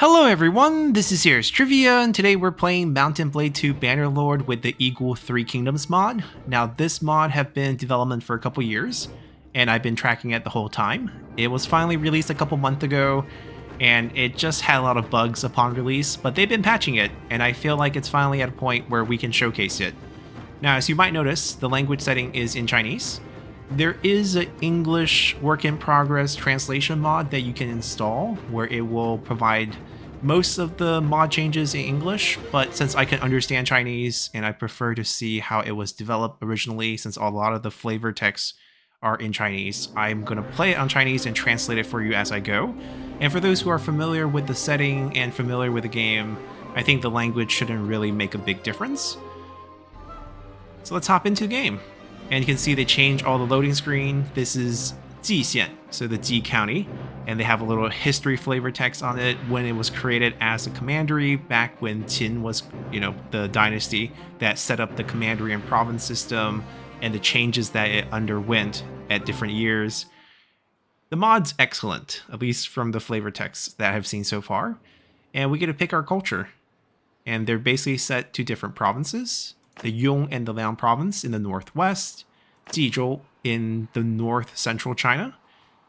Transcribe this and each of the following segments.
Hello everyone, this is Here's Trivia, and today we're playing Mountain Blade 2 Bannerlord with the YiGu 3 Kingdoms mod. Now this mod have been in development for a couple years, and I've been tracking it the whole time. It was finally released a couple months ago, and it just had a lot of bugs upon release, but they've been patching it, and I feel like it's finally at a point where we can showcase it. Now as you might notice, the language setting is in Chinese. There is an English work in progress translation mod that you can install where it will provide most of the mod changes in English, but since I can understand Chinese and I prefer to see how it was developed originally, since a lot of the flavor texts are in Chinese, I'm going to play it on Chinese and translate it for you as I go. And for those who are familiar with the setting and familiar with the game, I think the language shouldn't really make a big difference. So let's hop into the game. And you can see they change all the loading screen. This is Jixian, so the Ji County, and they have a little history flavor text on it when it was created as a commandery back when Qin was, the dynasty that set up the commandery and province system and the changes that it underwent at different years. The mod's excellent, at least from the flavor texts that I've seen so far, and we get to pick our culture. And they're basically set to different provinces. The Yong and the Liang province in the northwest, Jizhou in the north-central China,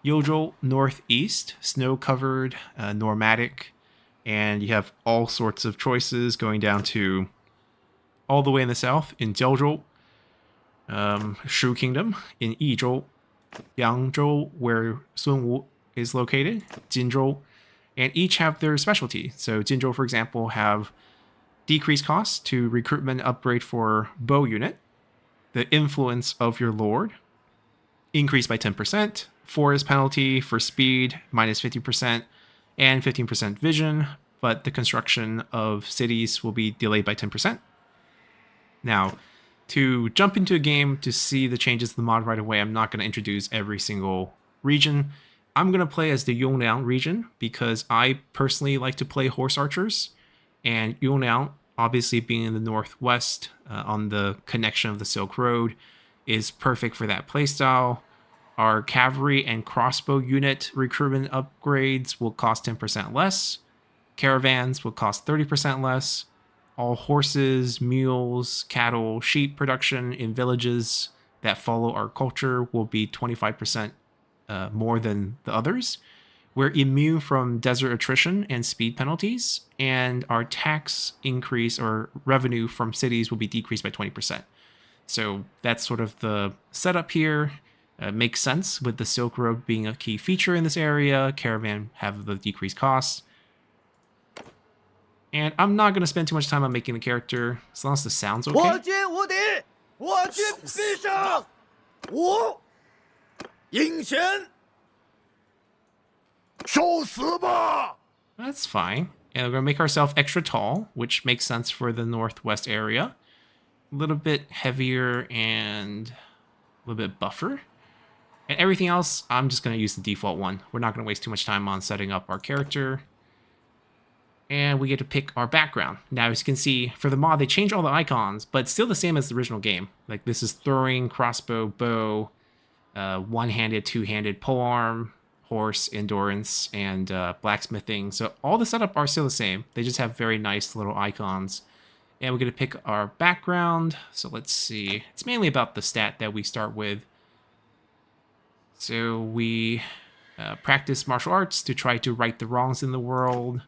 Youzhou northeast, snow-covered, nomadic, and you have all sorts of choices going down to all the way in the south in Jiaozhou, Shu Kingdom, in Yizhou, Yangzhou, where Sun Wu is located, Jinzhou, and each have their specialty. So Jinzhou, for example, have decreased costs to recruitment upgrade for bow unit, the influence of your lord, increased by 10%, forest penalty for speed, minus 50%, and 15% vision, but the construction of cities will be delayed by 10%. Now, to jump into a game to see the changes to the mod right away, I'm not going to introduce every single region. I'm going to play as the Yongliang region because I personally like to play horse archers, and Yongliang, obviously being in the northwest on the connection of the Silk Road, is perfect for that playstyle. Our cavalry and crossbow unit recruitment upgrades will cost 10% less. Caravans will cost 30% less. All horses, mules, cattle, sheep production in villages that follow our culture will be 25% more than the others. We're immune from desert attrition and speed penalties, and our tax increase or revenue from cities will be decreased by 20%. So that's sort of the setup here. Makes sense with the Silk Road being a key feature in this area. Caravan have the decreased costs. And I'm not going to spend too much time on making the character, as long as the sound's okay. That's fine. And we're going to make ourselves extra tall, which makes sense for the northwest area. A little bit heavier and a little bit buffer. And everything else, I'm just going to use the default one. We're not going to waste too much time on setting up our character. And we get to pick our background. Now, as you can see, for the mod, they changed all the icons, but it's still the same as the original game. Like, this is throwing, crossbow, bow, one-handed, two-handed polearm, horse, endurance, and blacksmithing. So all the setup are still the same. They just have very nice little icons. And we're going to pick our background. So let's see. It's mainly about the stat that we start with. So we practice martial arts to try to right the wrongs in the world.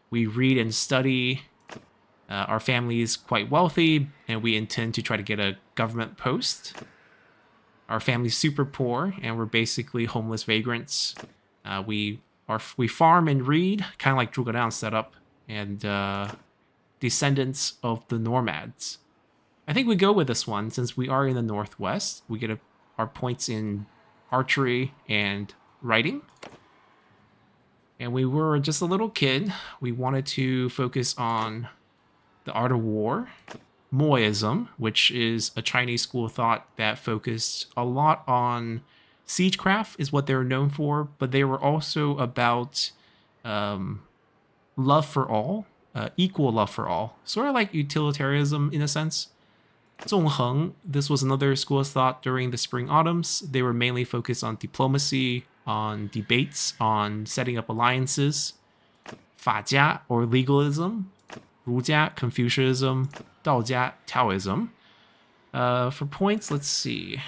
We read and study. Our family is quite wealthy, and we intend to try to get a government post. Our family's super poor, and we're basically homeless vagrants. We farm and read, kind of like Zhuge Liang's setup, and descendants of the nomads. I think we go with this one since we are in the northwest. We get our points in archery and writing. And we were just a little kid. We wanted to focus on the art of war, Moism, which is a Chinese school of thought that focused a lot on siegecraft, is what they were known for, but they were also about love for all, equal love for all, sort of like utilitarianism in a sense. Zongheng, this was another school of thought during the Spring Autumns. They were mainly focused on diplomacy, on debates, on setting up alliances. Fajia or legalism, Rujia, Confucianism, Daojia, Taoism. For points, let's see.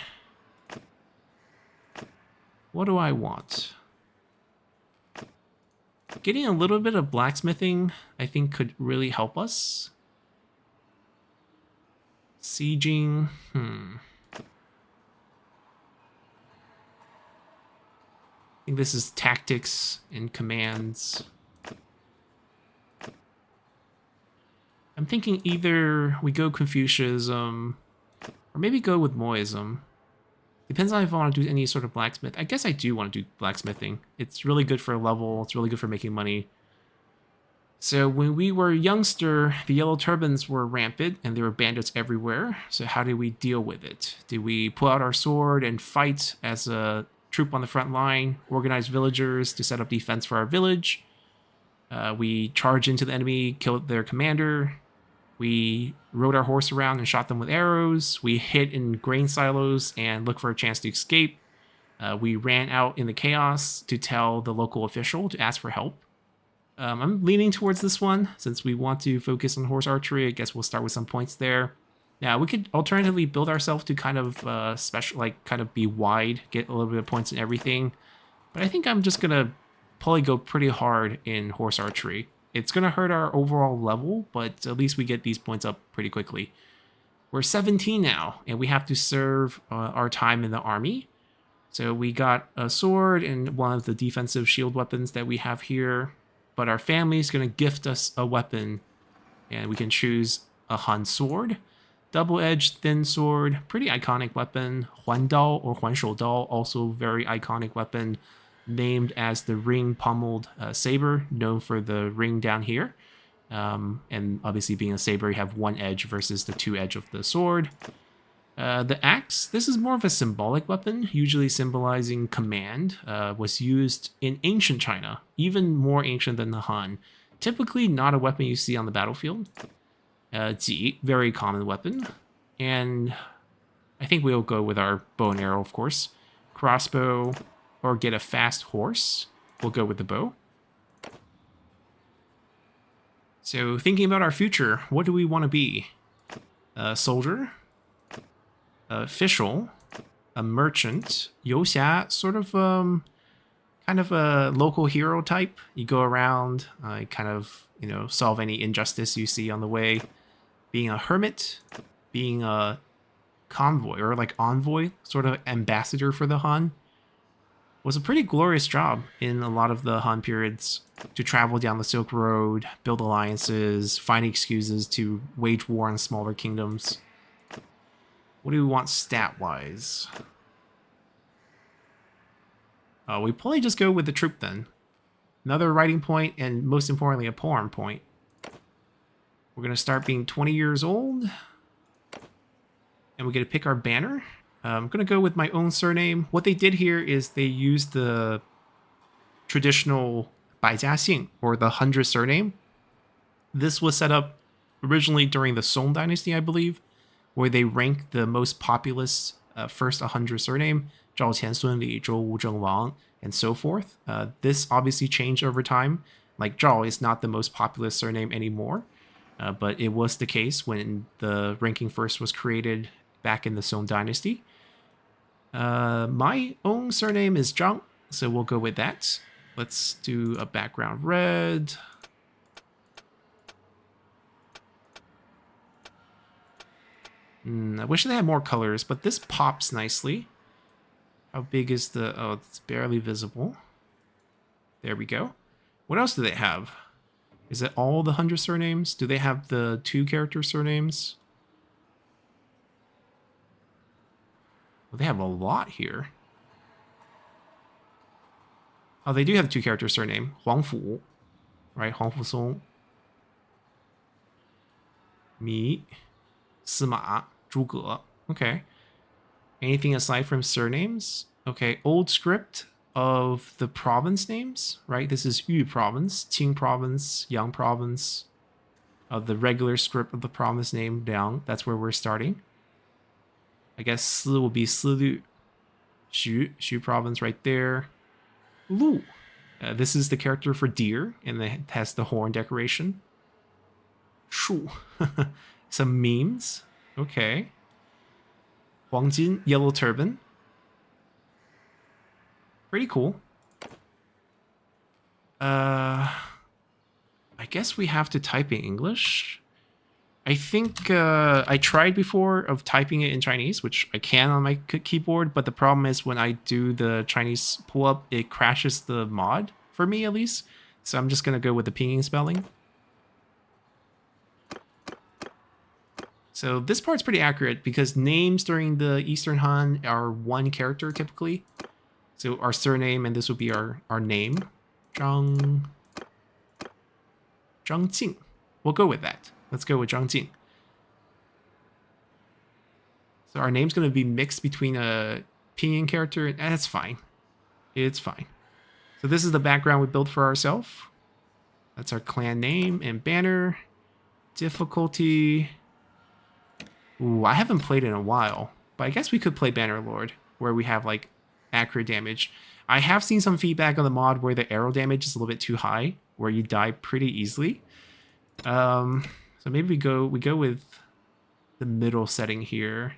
What do I want? Getting a little bit of blacksmithing, I think, could really help us. Sieging, I think this is tactics and commands. I'm thinking either we go Confucianism or maybe go with Moism. Depends on if I want to do any sort of blacksmith. I guess I do want to do blacksmithing. It's really good for a level. It's really good for making money. So when we were youngster, the yellow turbans were rampant and there were bandits everywhere. So how did we deal with it? Did we pull out our sword and fight as a troop on the front line, organize villagers to set up defense for our village? We charged into the enemy, killed their commander. We rode our horse around and shot them with arrows. We hid in grain silos and looked for a chance to escape. We ran out in the chaos to tell the local official to ask for help. I'm leaning towards this one since we want to focus on horse archery. I guess we'll start with some points there. Now we could alternatively build ourselves to kind of special, like kind of be wide, get a little bit of points in everything. But I think I'm just gonna probably go pretty hard in horse archery. It's gonna hurt our overall level, but at least we get these points up pretty quickly. We're 17 now, and we have to serve our time in the army. So we got a sword and one of the defensive shield weapons that we have here. But our family is going to gift us a weapon, and we can choose a Han sword, double-edged thin sword, pretty iconic weapon. Huan Dao or Huan Shou Dao, also very iconic weapon, named as the ring pommeled saber, known for the ring down here. And obviously being a saber, you have one edge versus the two edge of the sword. The axe, this is more of a symbolic weapon, usually symbolizing command, was used in ancient China, even more ancient than the Han. Typically not a weapon you see on the battlefield. Ji, very common weapon. And I think we'll go with our bow and arrow, of course. Crossbow, or get a fast horse. We'll go with the bow. So thinking about our future, what do we want to be? A soldier? Official, a merchant, Youxia, sort of kind of a local hero type. You go around, kind of, solve any injustice you see on the way. Being a hermit, being a convoy or like envoy, sort of ambassador for the Han, was a pretty glorious job in a lot of the Han periods, to travel down the Silk Road, build alliances, find excuses to wage war on smaller kingdoms. What do we want stat-wise? We probably just go with the troop then. Another writing point, and most importantly, a poem point. We're going to start being 20 years old. And we get to pick our banner. I'm going to go with my own surname. What they did here is they used the traditional Baijiaxing, or the 100 surname. This was set up originally during the Song Dynasty, I believe, where they rank the most populous first 100 surname, Zhao Qiansun Li, Zhou Wu Zheng Wang, and so forth. This obviously changed over time. Like, Zhao is not the most populous surname anymore, but it was the case when the ranking first was created back in the Song Dynasty. My own surname is Zhang, so we'll go with that. Let's do a background red. I wish they had more colors, but this pops nicely. How big is the... Oh, it's barely visible. There we go. What else do they have? Is it all the 100 surnames? Do they have the 2-character surnames? Well, they have a lot here. Oh, they do have a 2-character surname. Huang Fu. Right? Huang Fu Song. Mi. Sima. Zhu Ge. Okay. Anything aside from surnames? Okay, old script of the province names, right? This is Yu province, Qing province, Yang province. The regular script of the province name, Liang. That's where we're starting. I guess Si will be Silu. Xu province right there. Lu. This is the character for deer, and it has the horn decoration. Shu. Some memes. Okay. Huangjin, yellow turban. Pretty cool. I guess we have to type in English. I think I tried before of typing it in Chinese, which I can on my keyboard, but the problem is when I do the Chinese pull up, it crashes the mod, for me at least. So I'm just going to go with the pinyin spelling. So this part's pretty accurate because names during the Eastern Han are one character typically. So our surname, and this would be our name. Zhangjing. We'll go with that. Let's go with Zhangjing. So our name's going to be mixed between a pinyin character, and that's fine. It's fine. So this is the background we built for ourselves. That's our clan name and banner. Difficulty. Ooh, I haven't played in a while, but I guess we could play Bannerlord, where we have like accurate damage. I have seen some feedback on the mod where the arrow damage is a little bit too high, where you die pretty easily. So maybe we go with the middle setting here,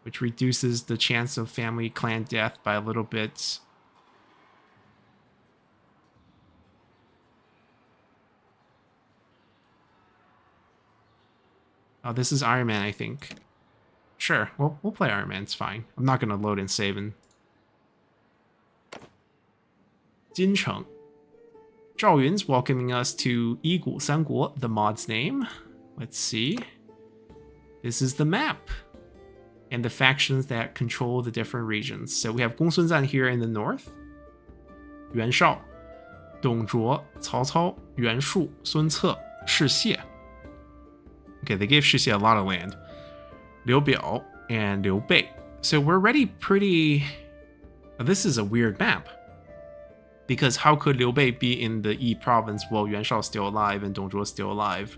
which reduces the chance of family clan death by a little bit. Oh, this is Iron Man, I think. Sure, we'll play Iron Man, it's fine. I'm not gonna load and save in. Jincheng. Zhao Yun's welcoming us to YiGu Sanguo, the mod's name. Let's see. This is the map. And the factions that control the different regions. So we have Gongsun Zan here in the north. Yuan Shao, Dong Zhuo, Cao Cao, Yuan Shu, Sun Ce, Shi Xie. Okay, they gave Shi Xie a lot of land. Liu Biao and Liu Bei. So we're already pretty... This is a weird map. Because how could Liu Bei be in the Yi province while Yuan Shao is still alive and Dong Zhuo is still alive?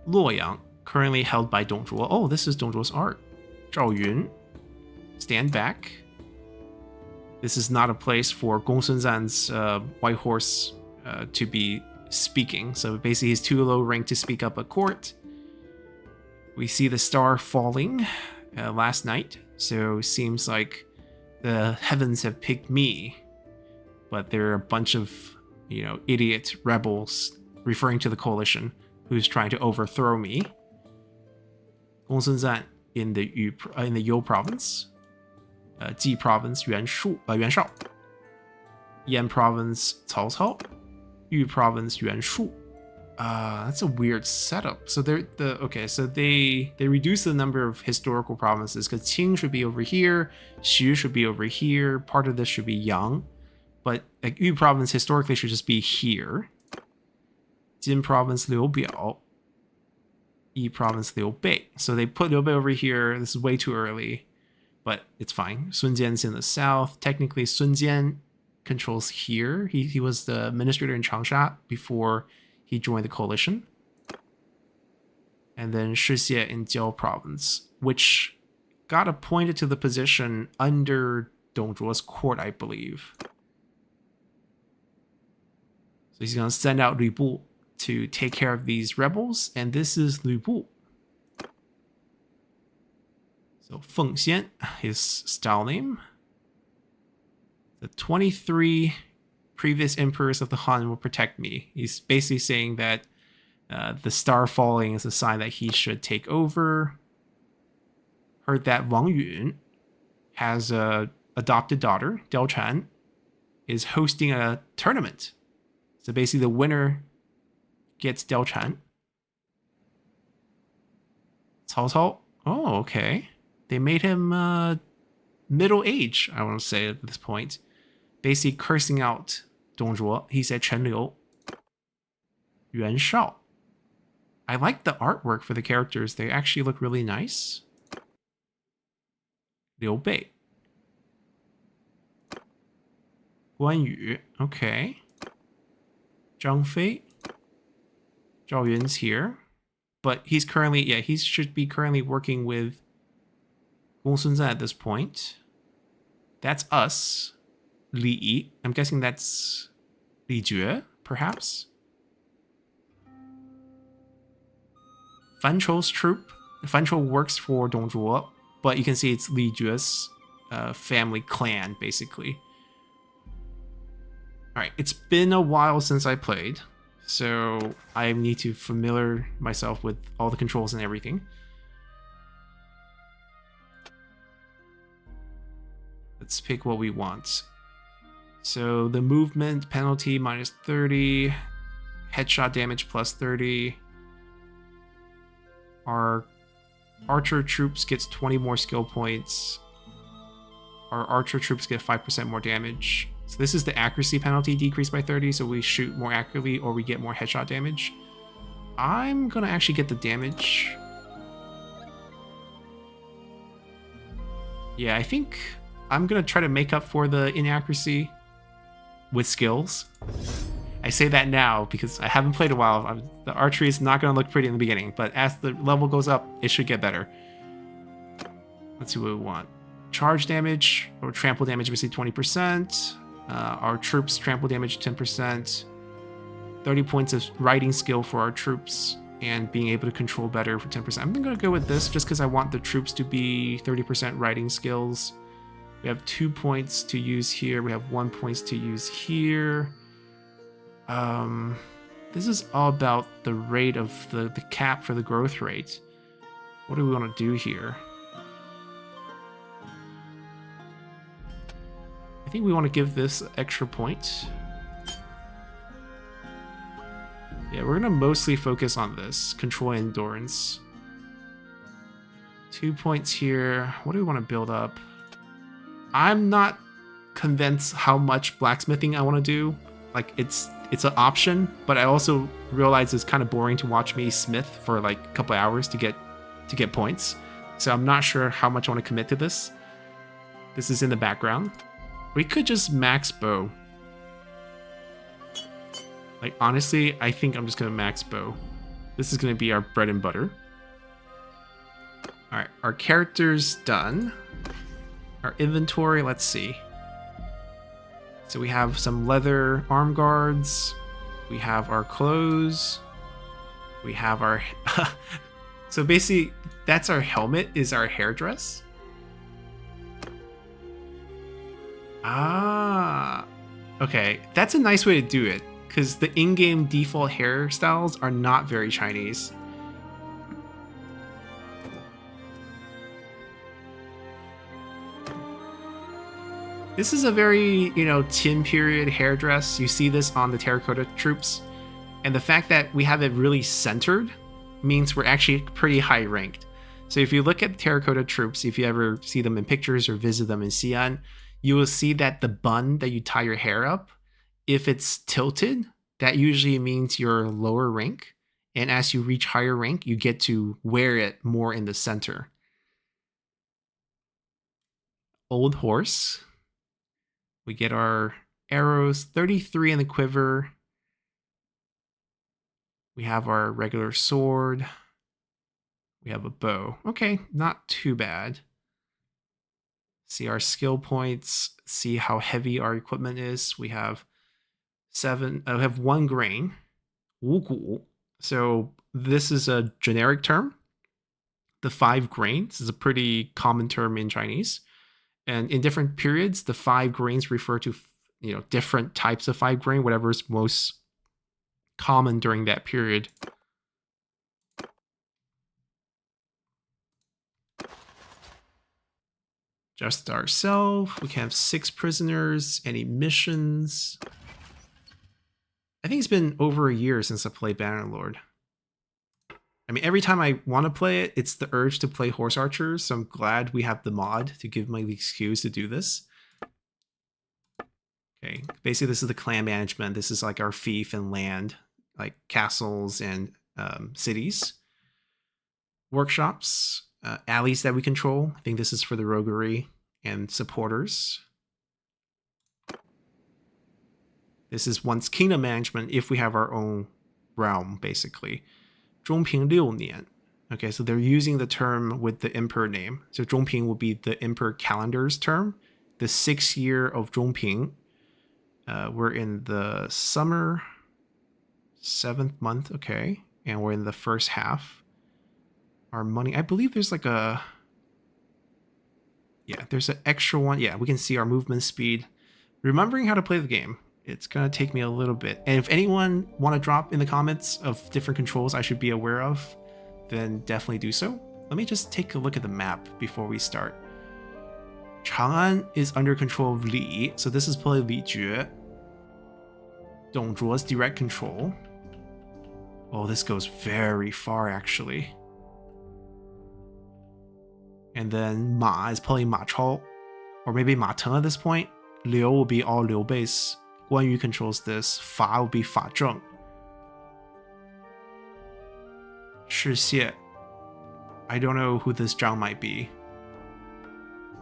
Luoyang, currently held by Dong Zhuo. Oh, this is Dong Zhuo's art. Zhao Yun, stand back. This is not a place for Gongsun Zan's white horse to be speaking. So basically he's too low ranked to speak up at court. We see the star falling last night. So seems like the heavens have picked me. But there are a bunch of, idiot rebels referring to the coalition who's trying to overthrow me. Gongsun Zan in the You province. Ji province, Yuan Shao. Yan province, Cao Cao. Yu province, Yuan Shu. That's a weird setup. So they reduce the number of historical provinces because Qing should be over here, Xu should be over here, part of this should be Yang, but like Yu province historically should just be here. Jin province, Liu Biao. Yi province, Liu Bei. So they put Liu Bei over here. This is way too early, but it's fine. Sun Jian's in the south. Technically, Sun Jian controls here. He was the administrator in Changsha before he joined the coalition. And then Shi Xie in Jiao province, which got appointed to the position under Dong Zhuo's court, I believe. So he's going to send out Lu Bu to take care of these rebels, and this is Lu Bu. So Feng Xian, his style name. The 23 previous emperors of the Han will protect me. He's basically saying that the star falling is a sign that he should take over. Heard that Wang Yun has a adopted daughter, Diao Chan, is hosting a tournament. So basically the winner gets Diao Chan. Cao Cao. Oh, okay. They made him middle age, I want to say at this point. Basically cursing out Dong Zhuo. He said Chen Liu. Yuan Shao. I like the artwork for the characters. They actually look really nice. Liu Bei. Guan Yu. Okay. Zhang Fei. Zhao Yun's here. But he should be currently working with Gongsun Zan at this point. That's us. Li Yi. I'm guessing that's YiGu, perhaps? Fan Chou's troop. Fan Chou works for Dongzhuo, but you can see it's Li Jue's family clan, basically. Alright, it's been a while since I played, so I need to familiar myself with all the controls and everything. Let's pick what we want. So the movement penalty minus 30, headshot damage plus 30. Our archer troops gets 20 more skill points. Our archer troops get 5% more damage. So this is the accuracy penalty decreased by 30, so we shoot more accurately or we get more headshot damage. I'm gonna actually get the damage. Yeah, I think I'm gonna try to make up for the inaccuracy with skills. I say that now because I haven't played a while. The archery is not going to look pretty in the beginning, but as the level goes up, it should get better. Let's see what we want. Charge damage or trample damage, basically 20%. Our troops trample damage 10%. 30 points of riding skill for our troops and being able to control better for 10%. I'm going to go with this just because I want the troops to be 30% riding skills. We have 2 points to use here. We have 1 point to use here. This is all about the rate of the cap for the growth rate. What do we want to do here? I think we want to give this extra point. Yeah, we're going to mostly focus on this. Control endurance. 2 points here. What do we want to build up? I'm not convinced how much blacksmithing I want to do. Like, it's an option, but I also realize it's kind of boring to watch me smith for like a couple hours to get points. So I'm not sure how much I want to commit to this. This is in the background. We could just max bow. Like, honestly, I think I'm just going to max bow. This is going to be our bread and butter. All right, our character's done. Our inventory, let's see. So we have some leather arm guards. We have our clothes. We have our... So basically, that's our helmet, is our hairdress. Ah, okay. That's a nice way to do it, because the in-game default hairstyles are not very Chinese. This is a very, Qin period hairdress. You see this on the terracotta troops. And the fact that we have it really centered means we're actually pretty high ranked. So if you look at terracotta troops, if you ever see them in pictures or visit them in Xi'an, you will see that the bun that you tie your hair up, if it's tilted, that usually means you're lower rank. And as you reach higher rank, you get to wear it more in the center. Old horse. We get our arrows, 33 in the quiver. We have our regular sword. We have a bow. Okay, not too bad. See our skill points. See how heavy our equipment is. We have 1 grain. 5谷. So this is a generic term. The 5 grains is a pretty common term in Chinese. And in different periods, the 5 grains refer to, different types of 5 grain, whatever is most common during that period. Just ourselves. We can have 6 prisoners. Any missions? I think it's been over a year since I played Bannerlord. I mean, every time I want to play it, it's the urge to play Horse Archers, so I'm glad we have the mod to give me the excuse to do this. Okay, basically this is the clan management. This is like our fief and land, like castles and cities. Workshops, alleys that we control. I think this is for the roguery and supporters. This is once kingdom management if we have our own realm, basically. 中平6年. Okay, so they're using the term with the emperor name. So 中平will be the emperor calendar's term. the 6th year of Zhongping. We're in the summer, 7th month, okay. And we're in the first half. Our money, I believe there's like a... Yeah, there's an extra one. Yeah, we can see our movement speed. Remembering how to play the game, it's going to take me a little bit. And if anyone want to drop in the comments of different controls I should be aware of, then definitely do so. Let me just take a look at the map before we start. Chang'an is under control of Li, so this is probably Li Jue. Dongzhuo's direct control. Oh, this goes very far, actually. And then Ma is probably Ma Chao, or maybe Ma Teng at this point. Liu will be all Liu base. Guan Yu controls this. Fa will be Fa Zheng. Shi Xie. I don't know who this Zhang might be.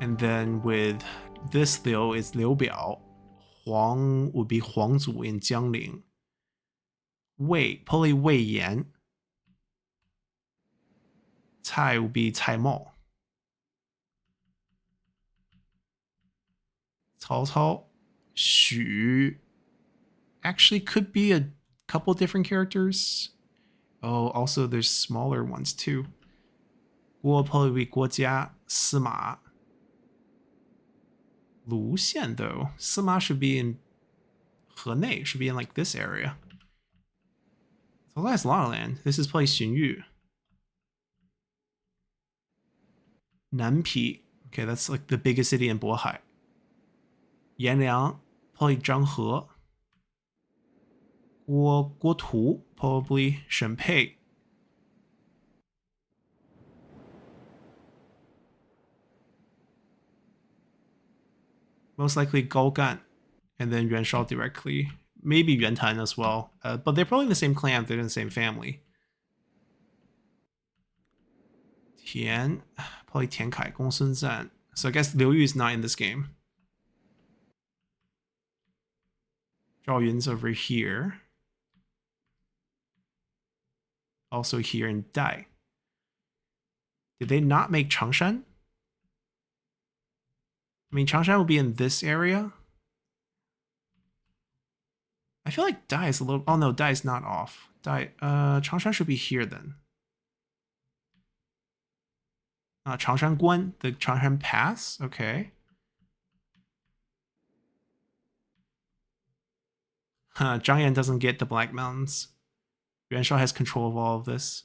And then with this Liu is Liu Biao. Huang would be Huang Zu in Jiangling. Wei, probably Wei Yan. Cai would be Cai Mao. Cao Cao. Xu. Actually could be a couple different characters. Oh, also there's smaller ones too. Guo probably be Guo Jia. Sima. Lu Xian though. Sima should be in Henei, should be in like this area. So that's a lot of land. This is probably Xun Yu. Nanpi. Okay, that's like the biggest city in Bohai. Yanliang, probably Zhang He. Guo Tu, probably Shen Pei. Most likely Gao Gan, and then Yuan Shao directly. Maybe Yuan Tan as well. But they're probably in the same clan, they're in the same family. Tian, probably Tian Kai, Gong Sun Zan. So I guess Liu Yu is not in this game. Zhao Yun's over here. Also here in Dai. Did they not make Changshan? I mean, Changshan will be in this area. I feel like Dai is a little... Oh no, Dai is not off. Changshan should be here then. Changshan Guan, the Changshan Pass. Okay. Zhang Yan doesn't get the Black Mountains. Yuan Shao has control of all of this.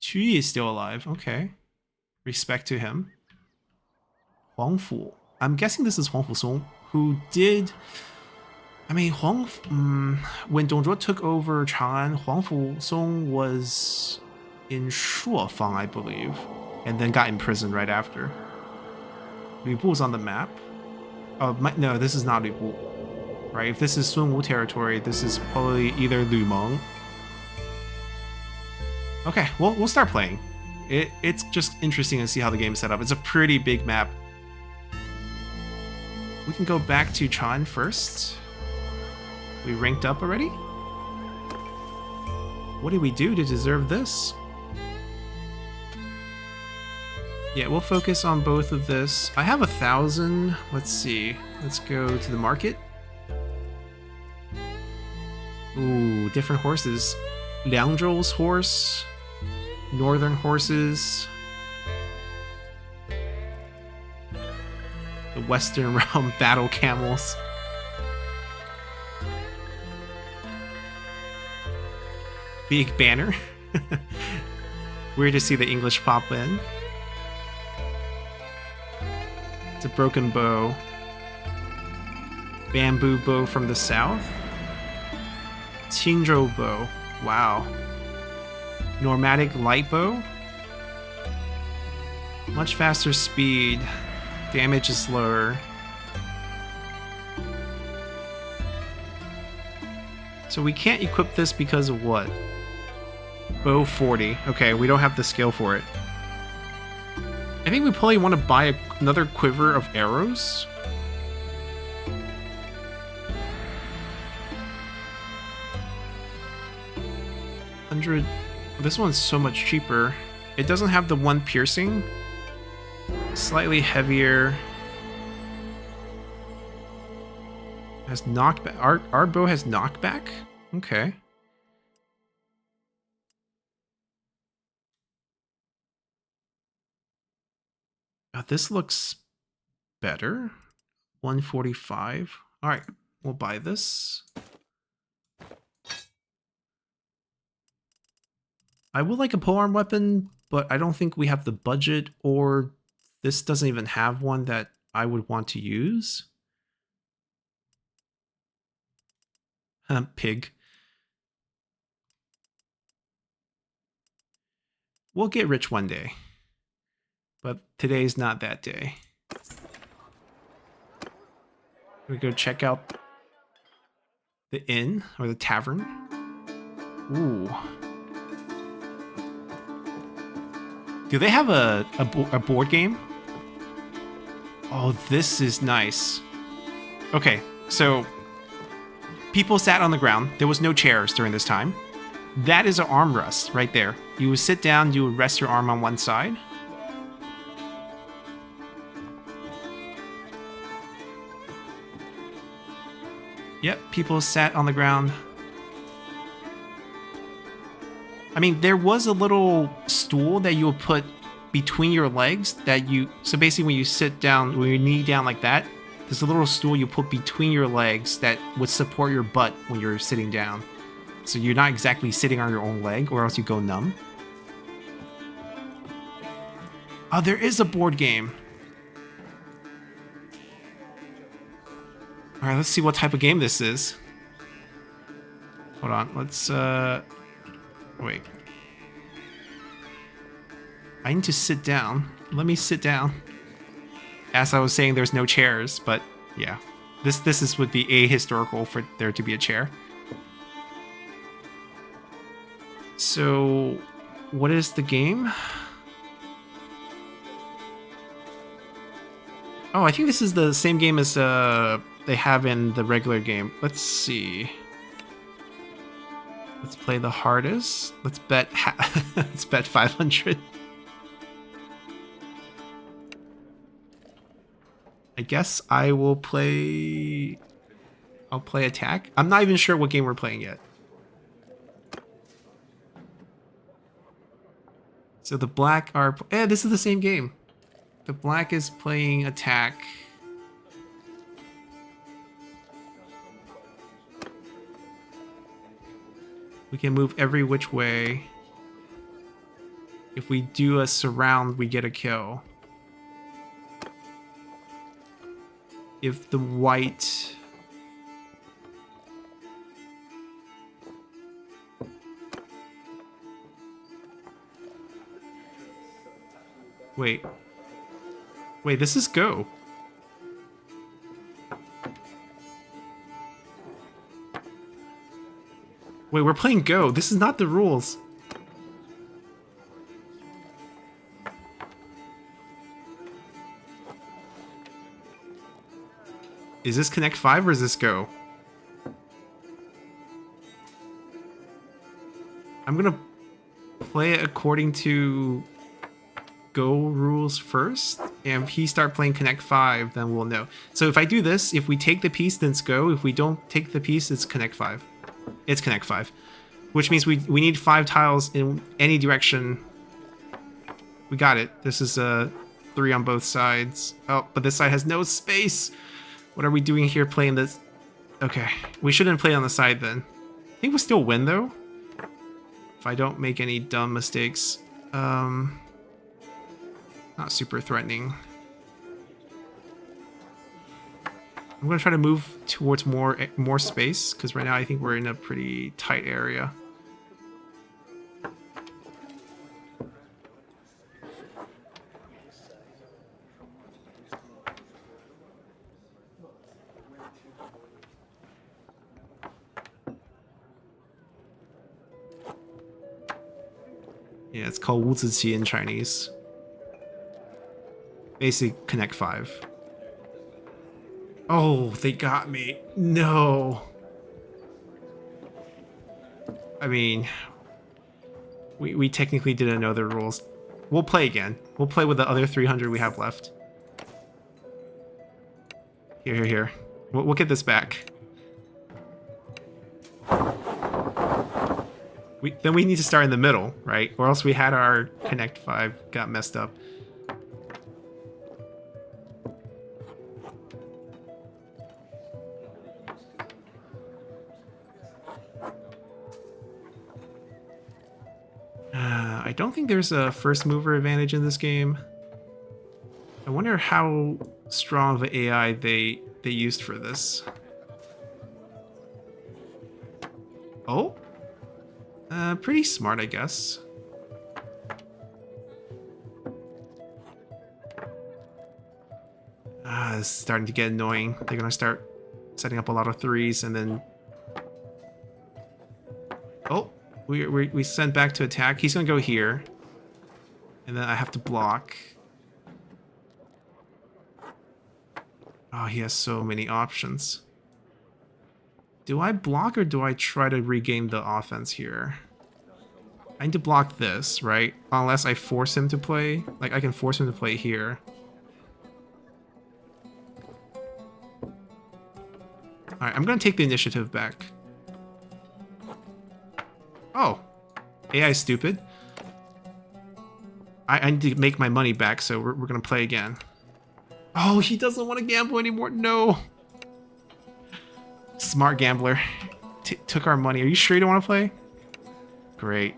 Qu Yi is still alive. Okay. Respect to him. Huang Fu. I'm guessing this is Huang Fusong, who did... I mean, when Dongzhuo took over Chang'an, Huang Fusong was in Shuofang, I believe, and then got imprisoned right after. Lu Bu's on the map. Oh, no, this is not Lu Bu. Right? If this is Sun Wu territory, this is probably either Lu Meng. Okay, well, we'll start playing. It's just interesting to see how the game's set up. It's a pretty big map. We can go back to Chan first. We ranked up already? What did we do to deserve this? Yeah, we'll focus on both of this. I have 1,000. Let's see. Let's go to the market. Ooh, different horses. Liangzhou's horse. Northern horses. The Western Realm battle camels. Big banner. Weird to see the English pop in. It's a broken bow. Bamboo bow from the south. Qingzhou bow. Wow. Normatic light bow. Much faster speed. Damage is lower. So we can't equip this because of what? Bow 40. Okay, we don't have the skill for it. I think we probably want to buy another quiver of arrows. This one's so much cheaper. It doesn't have the one piercing. Slightly heavier. Has knockback. Our bow has knockback? Okay. This looks better. 145. All right, we'll buy this. I would like a polearm weapon, but I don't think we have the budget, or this doesn't even have one that I would want to use. Pig. We'll get rich one day, but today's not that day. We go check out the inn or the tavern. Ooh. Do they have a board game? Oh, this is nice. Okay, so people sat on the ground. There was no chairs during this time. That is an armrest right there. You would sit down, you would rest your arm on one side. Yep, people sat on the ground. I mean, there was a little stool that you would put between your legs that you... So basically when you sit down, when you knee down like that, there's a little stool you put between your legs that would support your butt when you're sitting down. So you're not exactly sitting on your own leg, or else you go numb. Oh, there is a board game. Alright, let's see what type of game this is. Hold on, let's, wait. I need to sit down. Let me sit down. As I was saying, there's no chairs, but yeah. This would be ahistorical for there to be a chair. So, what is the game? Oh, I think this is the same game as they have in the regular game. Let's see. Let's play the hardest. Let's bet. Let's bet 500. I guess I will play. I'll play attack. I'm not even sure what game we're playing yet. So the black are. This is the same game. The black is playing attack. We can move every which way. If we do a surround, we get a kill. If the white... Wait. Wait, this is Go. Wait, we're playing Go. This is not the rules. Is this Connect 5 or is this Go? I'm gonna play it according to Go rules first, and if he start playing Connect 5, then we'll know. So if I do this, if we take the piece, then it's Go. If we don't take the piece, it's Connect 5. It's Connect 5. Which means we need 5 tiles in any direction. We got it. This is a 3 on both sides. Oh, but this side has no space. What are we doing here playing this? Okay, we shouldn't play on the side then. I think we'll still win though. If I don't make any dumb mistakes. Not super threatening. I'm gonna try to move towards more space, because right now I think we're in a pretty tight area. Yeah, it's called 五子棋 in Chinese. Basically, Connect 5. Oh, they got me. No. I mean, we technically didn't know the rules. We'll play again. We'll play with the other 300 we have left. Here. We'll get this back. Then we need to start in the middle, right? Or else we had our Connect 5 got messed up. I don't think there's a first mover advantage in this game. I wonder how strong of an AI they used for this. Oh? Pretty smart, I guess. It's starting to get annoying. They're gonna start setting up a lot of threes and then... Oh, we sent back to attack. He's gonna go here. And then I have to block. Oh, he has so many options. Do I block or do I try to regain the offense here? I need to block this, right? Unless I force him to play. Like, I can force him to play here. Alright, I'm gonna take the initiative back. Oh. AI is stupid. I need to make my money back, so we're gonna play again. Oh, he doesn't want to gamble anymore. No. Smart gambler. Took our money. Are you sure you don't want to play? Great.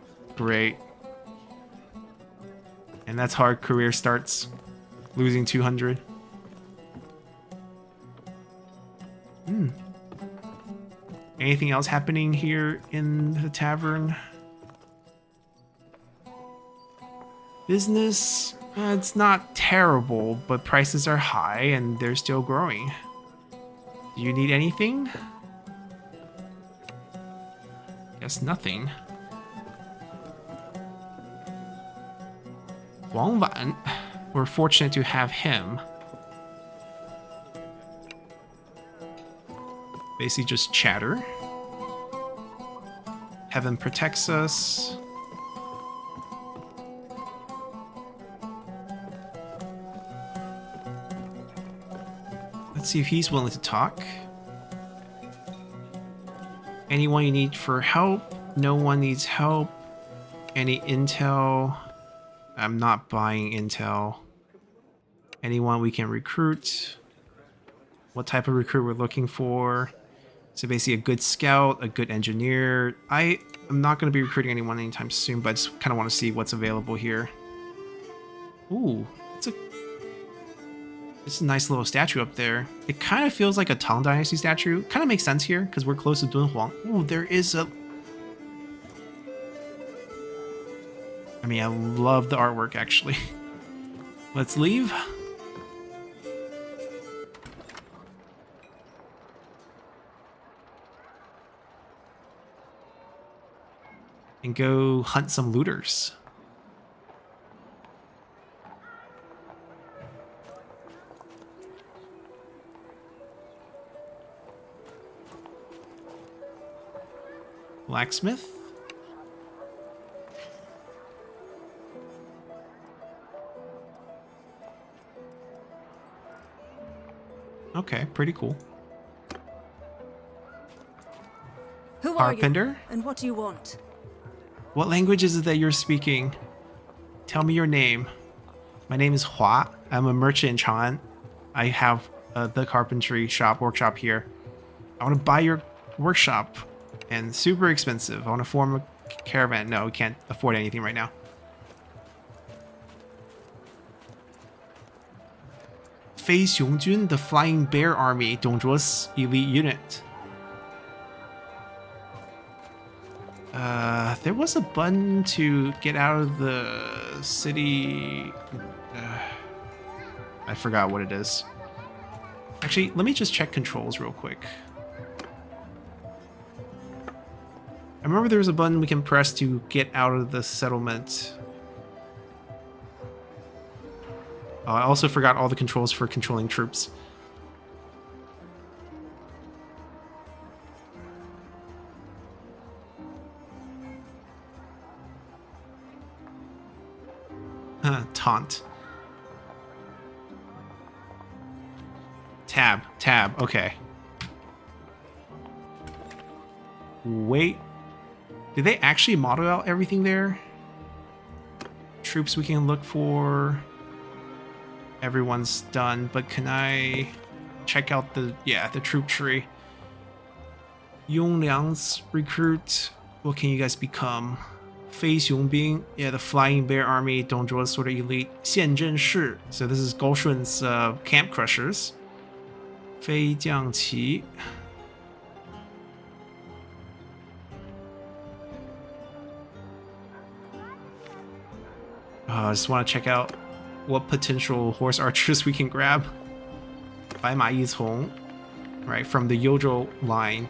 And that's how our career starts. Losing 200. Anything else happening here in the tavern? Business, it's not terrible, but prices are high and they're still growing. Do you need anything? Guess nothing. Wang Wan, we're fortunate to have him. Basically just chatter. Heaven protects us. Let's see if he's willing to talk. Anyone you need for help? No one needs help. Any intel? I'm not buying intel. Anyone we can recruit? What type of recruit we're looking for? So basically a good scout, a good engineer. I'm not going to be recruiting anyone anytime soon, but I just kind of want to see what's available here. Ooh, it's a nice little statue up there. It kind of feels like a Tang Dynasty statue. Kind of makes sense here, because we're close to Dunhuang. Ooh, there is a... I mean, I love the artwork, actually. Let's leave. And go hunt some looters. Blacksmith? Okay, pretty cool. Who are Carpenter? you, and what do you want? What language is it that you're speaking? Tell me your name. My name is Hua. I'm a merchant in Chang'an. I have the carpentry workshop here. I want to buy your workshop. And super expensive. I want to form a caravan. No, we can't afford anything right now. Fei Xiongjun, the Flying Bear Army, Dongzhuo's elite unit. There was a button to get out of the city. I forgot what it is. Actually, let me just check controls real quick. I remember there was a button we can press to get out of the settlement. Oh, I also forgot all the controls for controlling troops. Taunt. Tab, okay. Wait. Did they actually model out everything there? Troops we can look for. Everyone's done, but can I check out the troop tree? Yongliang's recruit. What can you guys become? 飞雄兵, the Flying Bear Army, Dongzhuo's sort of elite. 宪政士, so this is Goshun's camp crushers. 飞将旗. I just want to check out what potential horse archers we can grab. 白马一从, right, from the Yojo line.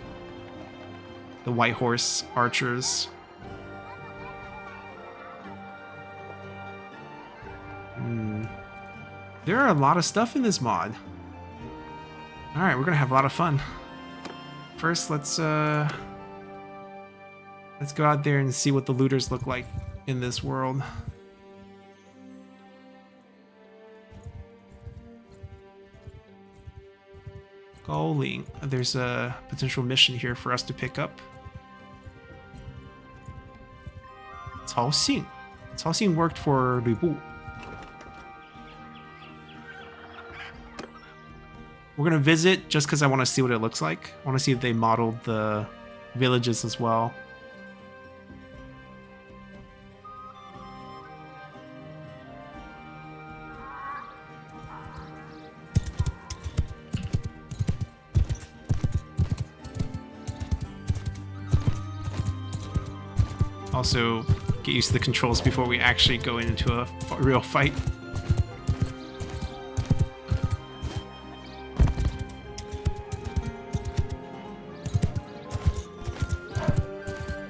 The white horse archers. There are a lot of stuff in this mod. Alright, we're gonna have a lot of fun. First, let's go out there and see what the looters look like in this world. Goaling. There's a potential mission here for us to pick up. Cao Xing. Cao Xing worked for Lu Bu. We're gonna visit just because I want to see what it looks like. I want to see if they modeled the villages as well. Also, get used to the controls before we actually go into a real fight.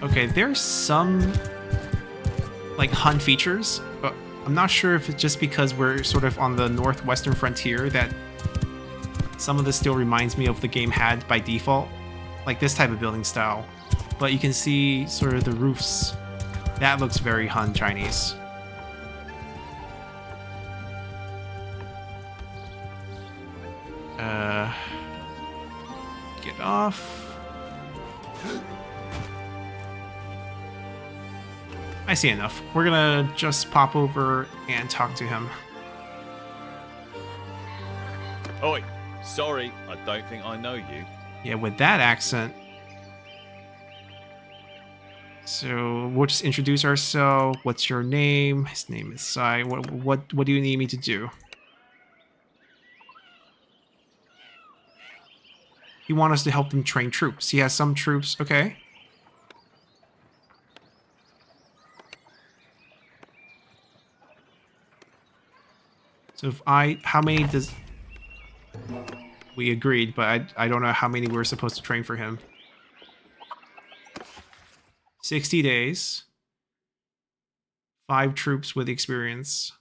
Okay, there's some like Hun features, but I'm not sure if it's just because we're sort of on the northwestern frontier that some of this still reminds me of the game had by default, like this type of building style. But you can see sort of the roofs. That looks very Han Chinese. Get off. I see enough. We're gonna just pop over and talk to him. Oi, sorry, I don't think I know you. Yeah, with that accent. So we'll just introduce ourselves. What's your name? His name is Sai. What do you need me to do? He wants us to help him train troops. He has some troops. Okay. So if how many does... We agreed, but I don't know how many we're supposed to train for him. 60 days. 5 troops with experience.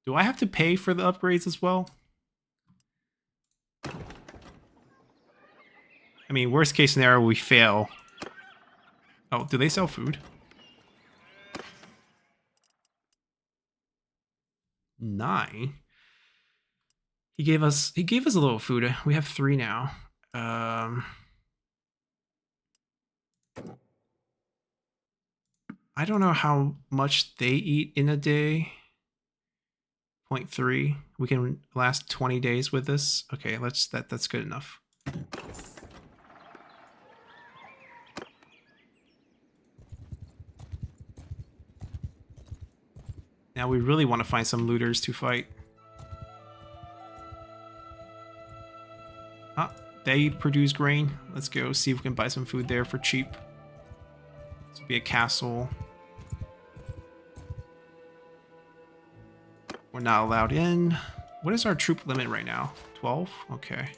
Do I have to pay for the upgrades as well? I mean, worst case scenario, we fail. Oh, do they sell food? 9. He gave us a little food. We have 3 now. I don't know how much they eat in a day. 0.3. We can last 20 days with this. Okay, that's good enough. Now we really want to find some looters to fight. Ah, they produce grain. Let's go see if we can buy some food there for cheap. This will be a castle. We're not allowed in. What is our troop limit right now? 12? Okay.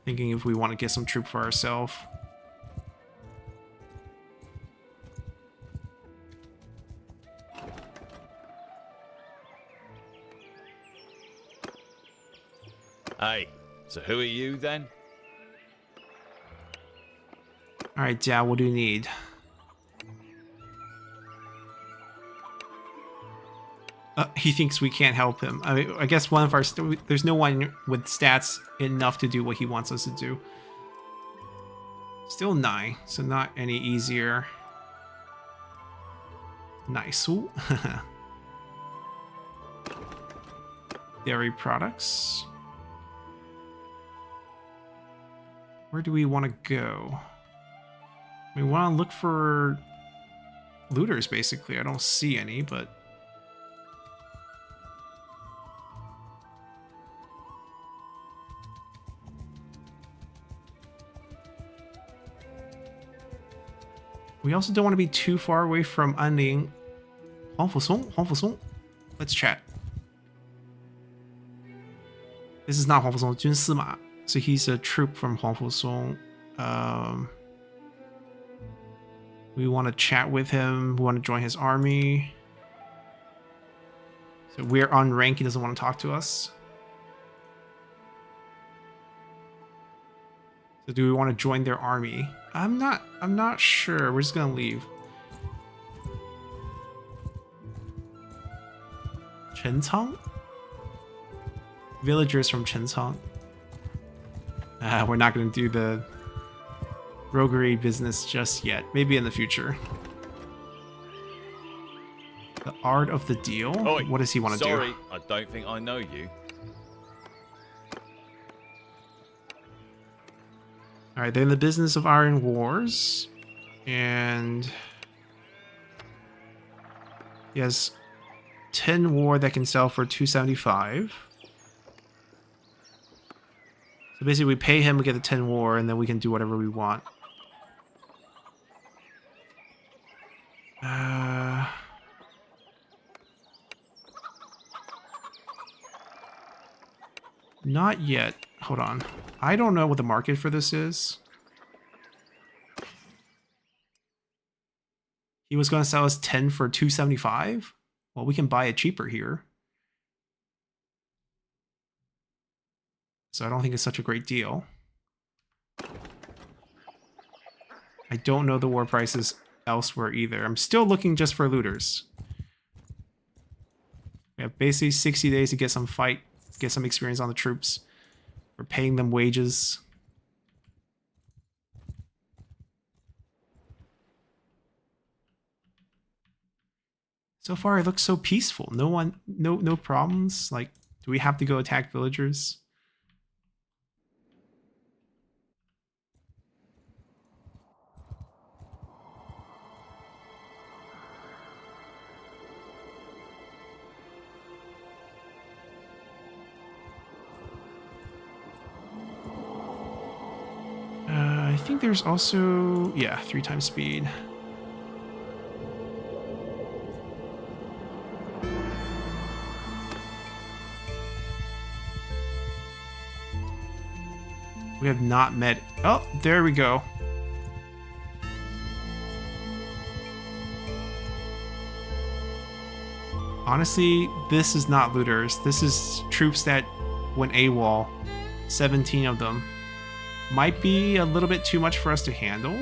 Thinking if we want to get some troop for ourselves. Hey, so who are you then? Alright, Jia, what do you need? He thinks we can't help him. I mean, I guess one of our... there's no one with stats enough to do what he wants us to do. Still 9, so not any easier. Nice. Ooh. Dairy products. Where do we want to go? We want to look for looters, basically. I don't see any, but... we also don't want to be too far away from Anling. Huang Fusong. Let's chat. This is not Huang Fusong, Jun Sima. So he's a troop from Huang Fusong. We want to chat with him. We want to join his army. So we're on rank. He doesn't want to talk to us. So do we want to join their army? I'm not sure. We're just gonna leave. Chencang? Villagers from Chencang. We're not gonna do the roguery business just yet. Maybe in the future. The art of the deal? Oi, what does he want to do? Sorry, I don't think I know you. Alright, they're in the business of Iron Wars. And he has 10 war that can sell for 275. So basically we pay him, we get the 10 war, and then we can do whatever we want. Not yet. Hold on. I don't know what the market for this is. He was going to sell us 10 for 275. Well, we can buy it cheaper here. So I don't think it's such a great deal. I don't know the war prices elsewhere either. I'm still looking just for looters. We have basically 60 days to get some fight, get some experience on the troops. We're paying them wages. So far, it looks so peaceful. No problems. Like, do we have to go attack villagers? I think there's also, yeah, 3 times speed. We have not met. Oh, there we go. Honestly, this is not looters. This is troops that went AWOL. 17 of them. Might be a little bit too much for us to handle.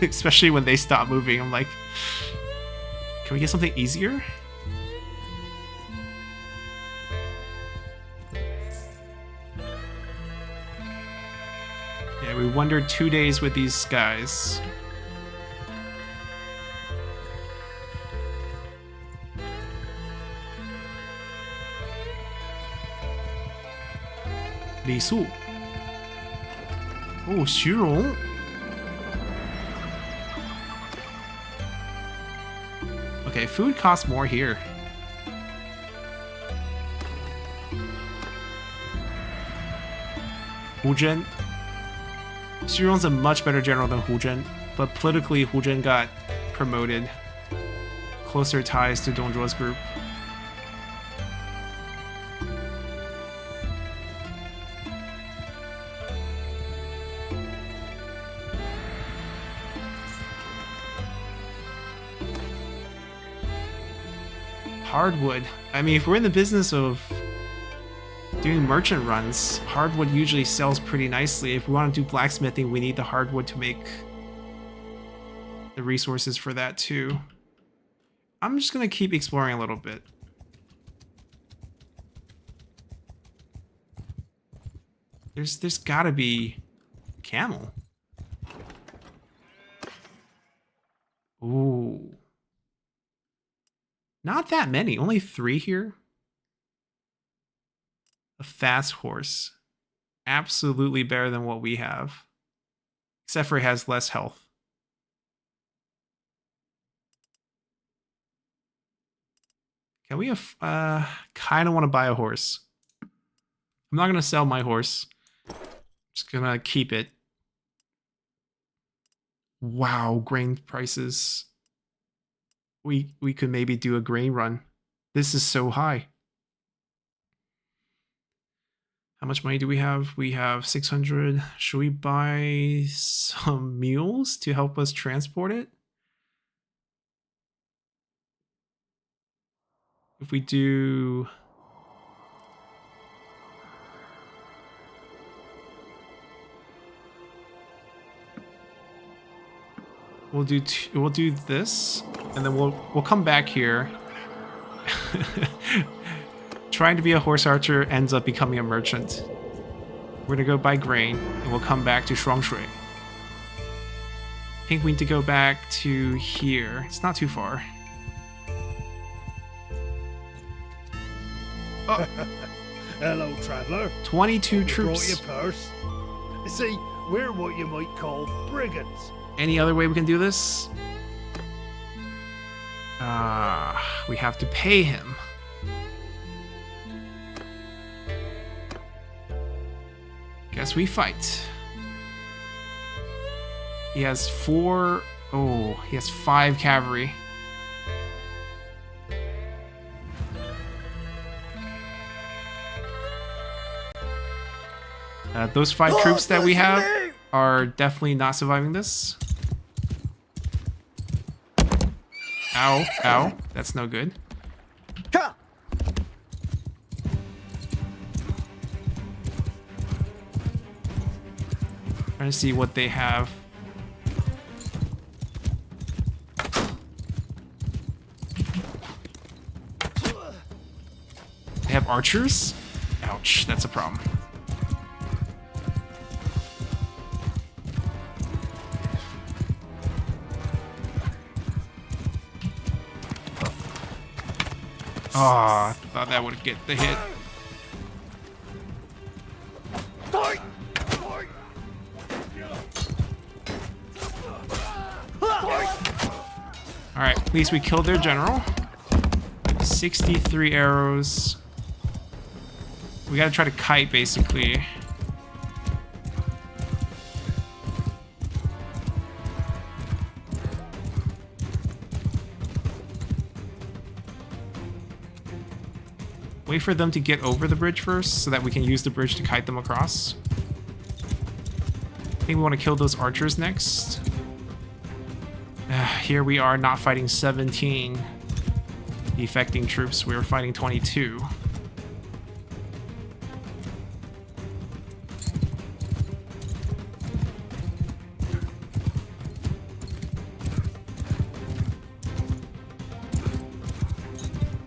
Especially when they stop moving. I'm like, can we get something easier? Yeah, we wandered 2 days with these guys. Li Su. Oh, Xu Rong. Okay, food costs more here. Hu Zhen. Xu Rong's a much better general than Hu Zhen, but politically Hu Zhen got promoted. Closer ties to Dong Zhuo's group. Hardwood. I mean, if we're in the business of doing merchant runs, hardwood usually sells pretty nicely. If we want to do blacksmithing, we need the hardwood to make the resources for that too. I'm just gonna keep exploring a little bit. There's gotta be a camel. Ooh. Not that many, only 3 here. A fast horse. Absolutely better than what we have. Except for it has less health. Can we kind of want to buy a horse. I'm not going to sell my horse. I'm just going to keep it. Wow, grain prices. We could maybe do a grain run. This is so high. How much money do we have? We have 600. Should we buy some mules to help us transport it? If we do... We'll do this, and then we'll come back here. Trying to be a horse archer ends up becoming a merchant. We're gonna go buy grain, and we'll come back to Shuangshui. I think we need to go back to here. It's not too far. Oh. Hello, traveller. 22 troops. Brought your purse. See, we're what you might call brigands. Any other way we can do this? We have to pay him. Guess we fight. He has 4... Oh, he has 5 cavalry. Those 5 troops that we have are definitely not surviving this. Ow, ow. That's no good. Trying to see what they have. They have archers? Ouch, that's a problem. Oh, I thought that would get the hit. Alright, at least we killed their general. 63 arrows. We gotta try to kite, basically. Wait for them to get over the bridge first, so that we can use the bridge to kite them across. I think we want to kill those archers next. Here we are, not fighting 17 defecting troops. We were fighting 22.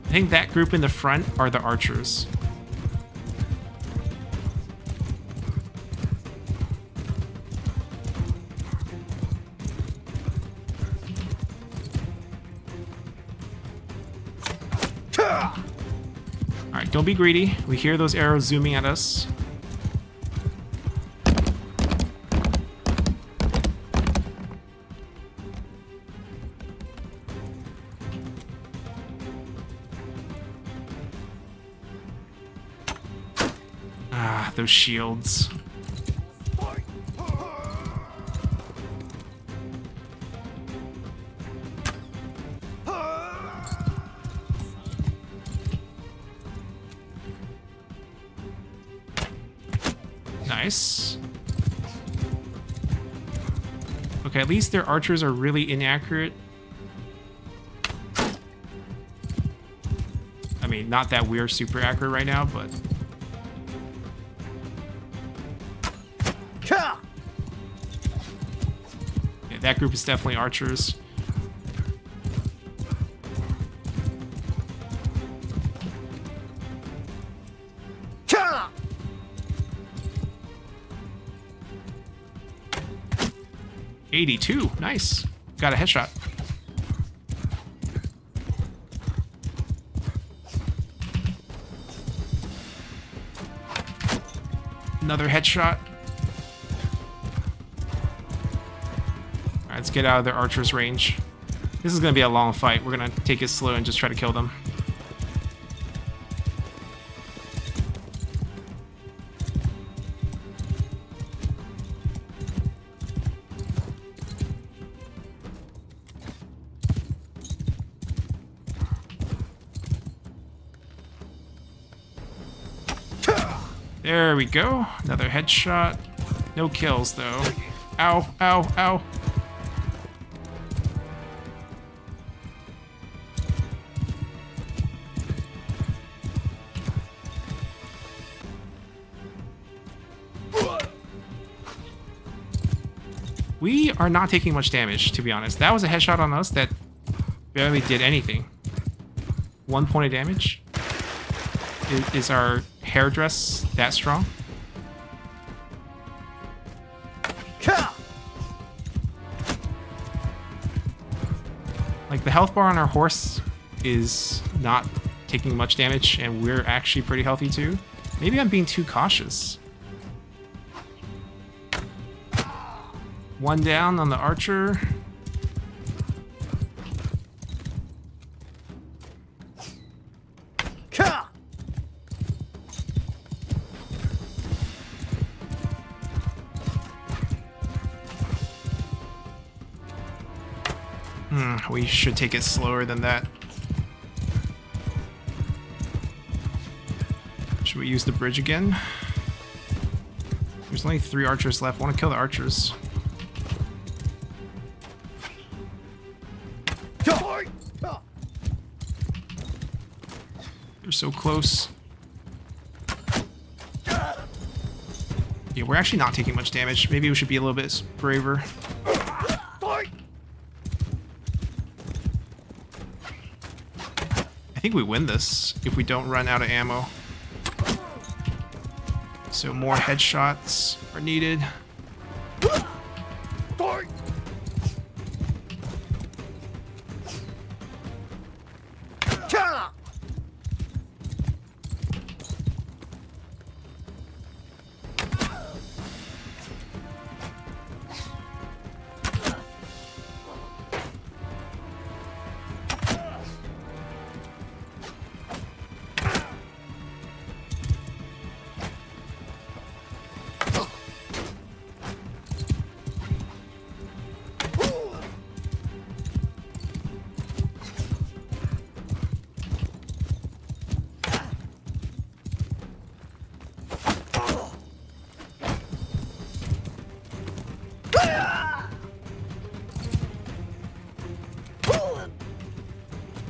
I think that group in the front are the archers. Alright, don't be greedy. We hear those arrows zooming at us. Those shields. Nice. Okay, at least their archers are really inaccurate. mean, not that we're super accurate right now, but... Ka! Yeah, that group is definitely archers. Ka! 82, nice. Got a headshot. Another headshot. Alright, let's get out of their archer's range. This is gonna be a long fight. We're gonna take it slow and just try to kill them. There we go. Another headshot. No kills, though. Ow, ow, ow. We are not taking much damage, to be honest. That was a headshot on us that barely did anything. 1 point of damage. Is our hairdress that strong? Ka! Like, the health bar on our horse is not taking much damage, and we're actually pretty healthy too. Maybe I'm being too cautious. 1 down on the archer. Ka! We should take it slower than that. Should we use the bridge again? There's only 3 archers left. I want to kill the archers. Ka! They're so close. Yeah, we're actually not taking much damage. Maybe we should be a little bit braver. I think we win this if we don't run out of ammo. So more headshots are needed. Ka!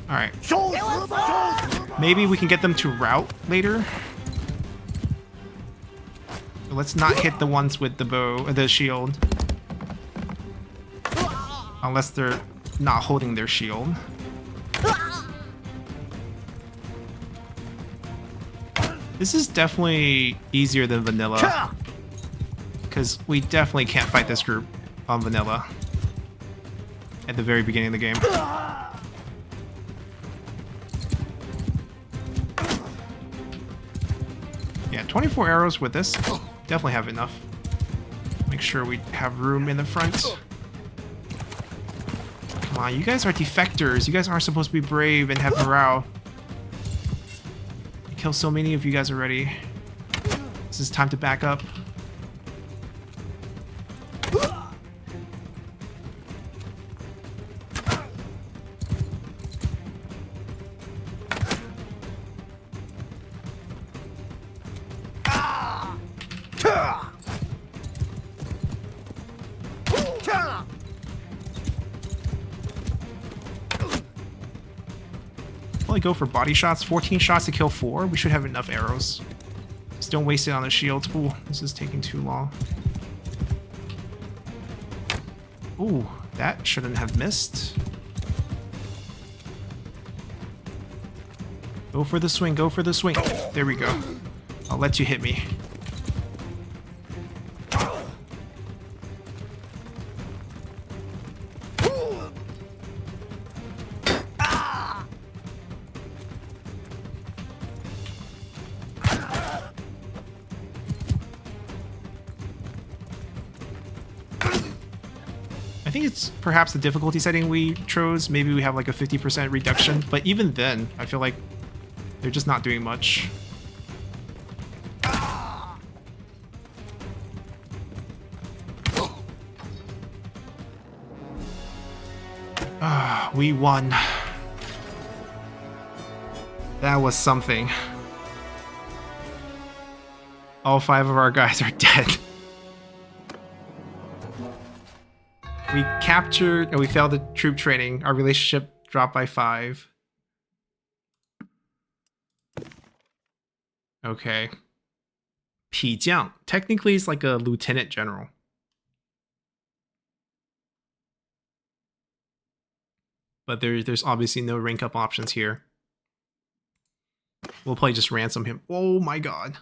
Alright. Maybe we can get them to rout later. Let's not hit the ones with the bow or the shield. Unless they're not holding their shield. This is definitely easier than vanilla. Because we definitely can't fight this group on vanilla. At the very beginning of the game. Yeah, 24 arrows with this. Definitely have enough. Make sure we have room in the front. Come on, you guys are defectors. You guys aren't supposed to be brave and have morale. I killed so many of you guys already. This is time to back up. definitely go for body shots. 14 shots to kill 4. We should have enough arrows. Just don't waste it on the shields. Ooh, this is taking too long. Ooh, that shouldn't have missed. Go for the swing, go for the swing. There we go. I'll let you hit me. I think it's perhaps the difficulty setting we chose. Maybe we have like a 50% reduction, but even then, I feel like they're just not doing much. We won. That was something. All 5 of our guys are dead. We captured, and we failed the troop training. Our relationship dropped by 5. Okay. 痞将. Technically, it's like a lieutenant general. But there's obviously no rank up options here. We'll probably just ransom him. Oh my god.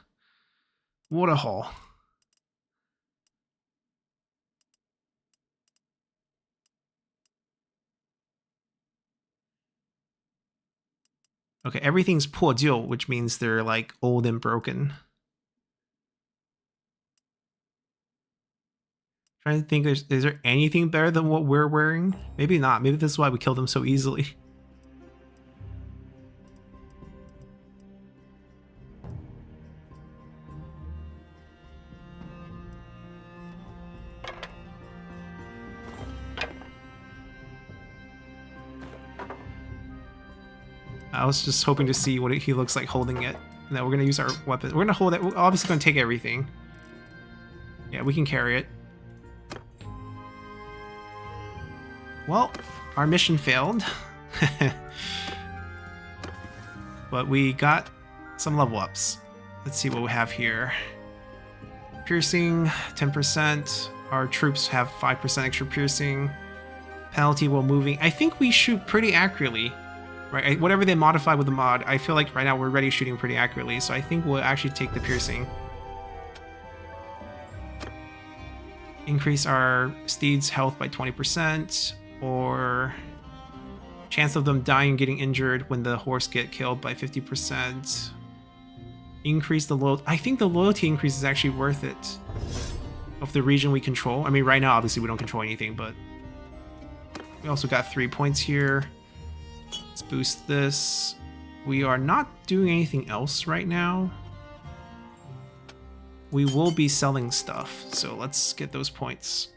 What a haul. Okay, everything's 破旧, which means they're like old and broken. Trying to think, is there anything better than what we're wearing? Maybe not. Maybe this is why we killed them so easily. I was just hoping to see what he looks like holding it. And then we're going to use our weapon. We're going to hold it. We're obviously going to take everything. Yeah, we can carry it. Well, our mission failed. But we got some level ups. Let's see what we have here. Piercing, 10%. Our troops have 5% extra piercing. Penalty while moving. I think we shoot pretty accurately. Right? Whatever they modify with the mod, I feel like right now we're already shooting pretty accurately. So I think we'll actually take the piercing. Increase our steeds' health by 20%. Or chance of them dying and getting injured when the horse get killed by 50%. Increase the loyalty. I think the loyalty increase is actually worth it. Of the region we control. I mean, right now, obviously, we don't control anything, but we also got 3 points here. Let's boost this. We are not doing anything else right now. We will be selling stuff, so let's get those points.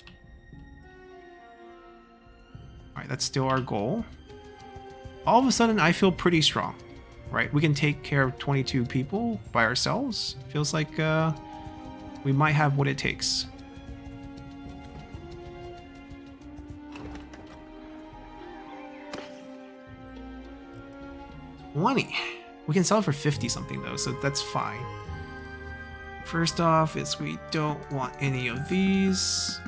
Alright, that's still our goal. All of a sudden, I feel pretty strong, right? We can take care of 22 people by ourselves. Feels like we might have what it takes. $20. We can sell it for 50 something though, so that's fine. First off is we don't want any of these.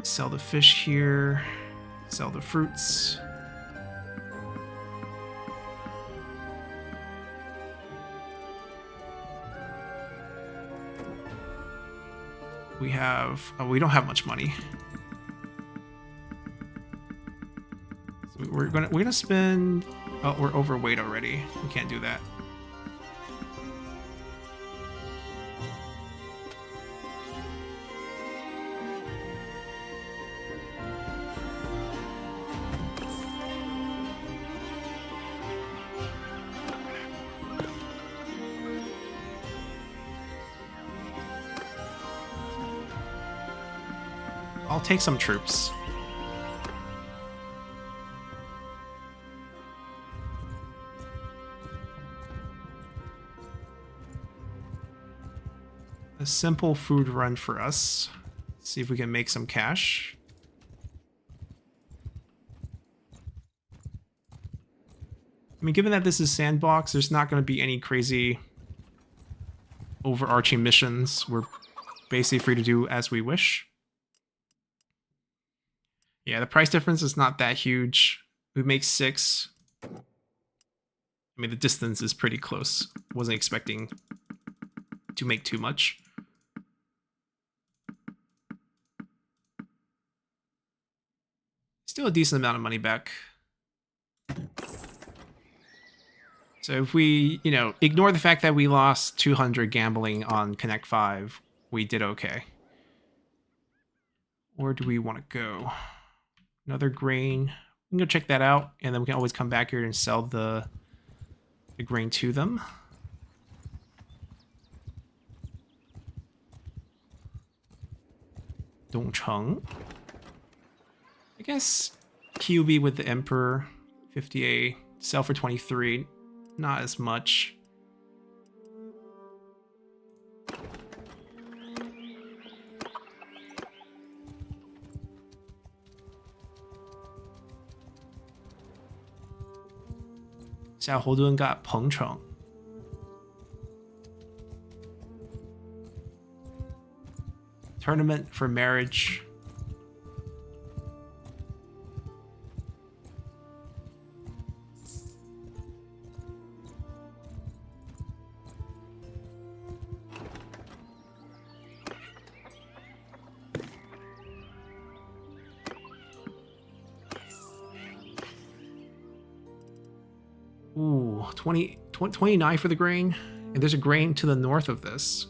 Sell the fish here. Sell the fruits. We have... oh, we don't have much money. So we're gonna spend... oh, we're overweight already. We can't do that. I'll take some troops. A simple food run for us. See if we can make some cash. I mean, given that this is sandbox, there's not going to be any crazy overarching missions. We're basically free to do as we wish. Yeah, the price difference is not that huge. We make 6. I mean, the distance is pretty close. Wasn't expecting to make too much. Still a decent amount of money back. So if we, ignore the fact that we lost 200 gambling on Connect 5, we did okay. Where do we want to go? Another grain. We can go check that out, and then we can always come back here and sell the grain to them. Dongcheng. I guess QB with the Emperor, 50A. Sell for 23. Not as much. Xiaohodun got Pengcheng. Tournament for marriage. Ooh, 29 for the grain. And there's a grain to the north of this.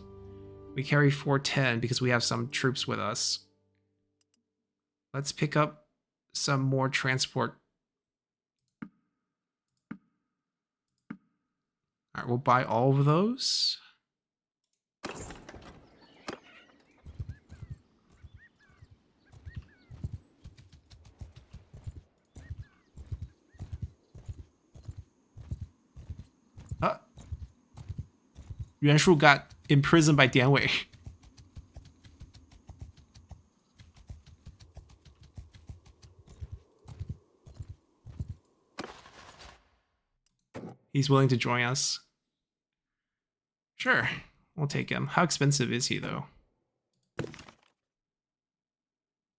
We carry 410 because we have some troops with us. Let's pick up some more transport. All right, we'll buy all of those. Yuan Shu got imprisoned by Dian Wei. He's willing to join us. Sure, we'll take him. How expensive is he, though?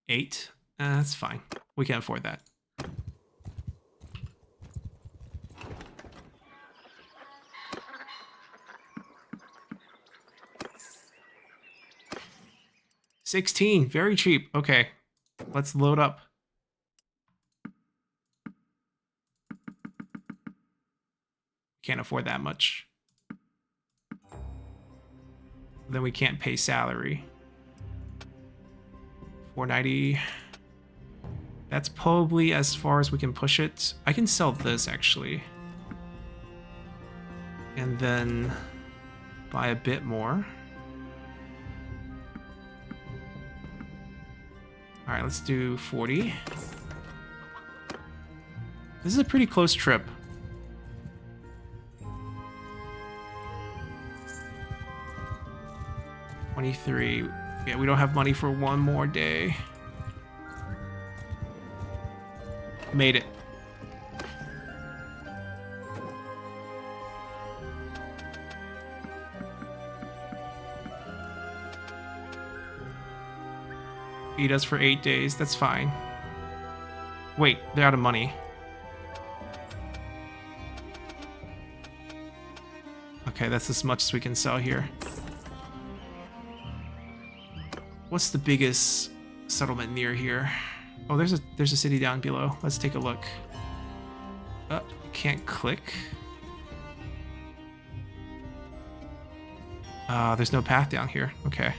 8? That's fine. We can afford that. $16, very cheap. Okay, let's load up. Can't afford that much. Then we can't pay salary. 490. That's probably as far as we can push it. I can sell this actually. And then buy a bit more. All right, let's do 40. This is a pretty close trip. $23. Yeah, we don't have money for one more day. Made it. Feed us for 8 days. That's fine. Wait, they're out of money. Okay, that's as much as we can sell here. What's the biggest settlement near here? Oh, there's a city down below. Let's take a look. Can't click. There's no path down here. Okay.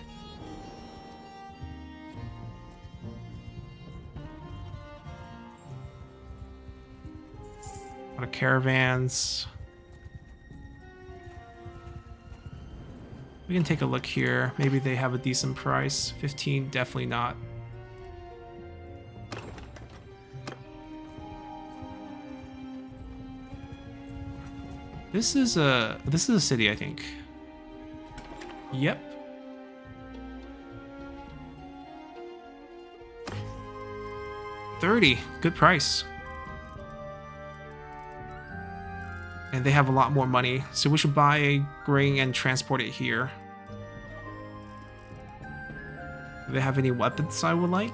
A lot of caravans. We can take a look here. Maybe they have a decent price. 15, definitely not. This is a city, I think. Yep. $30, good price. And they have a lot more money, so we should buy grain and transport it here. Do they have any weapons I would like?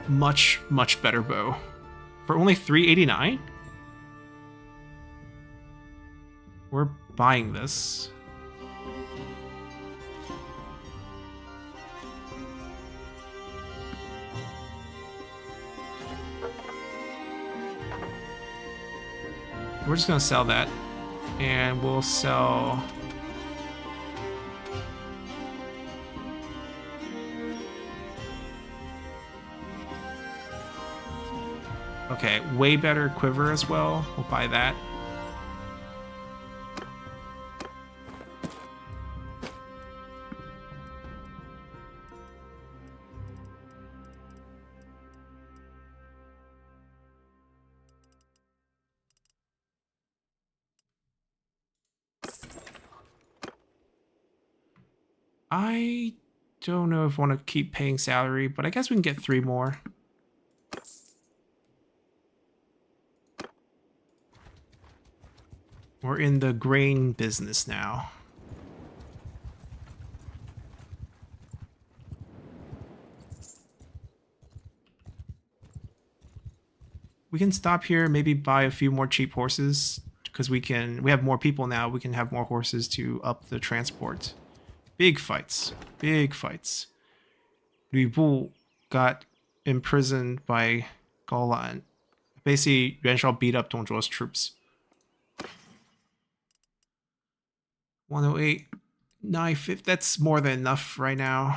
Much, much better bow. For only 389? We're buying this. We're just gonna sell that. And we'll sell... Okay, way better quiver as well. We'll buy that. I don't know if I want to keep paying salary, but I guess we can get 3 more. We're in the grain business now. We can stop here, maybe buy a few more cheap horses, because we have more people now, we can have more horses to up the transport. Big fights. Big fights. YiGu got imprisoned by Golan. Basically, Yuan Shao beat up Dong Zhuo's troops. 108. 950. That's more than enough right now.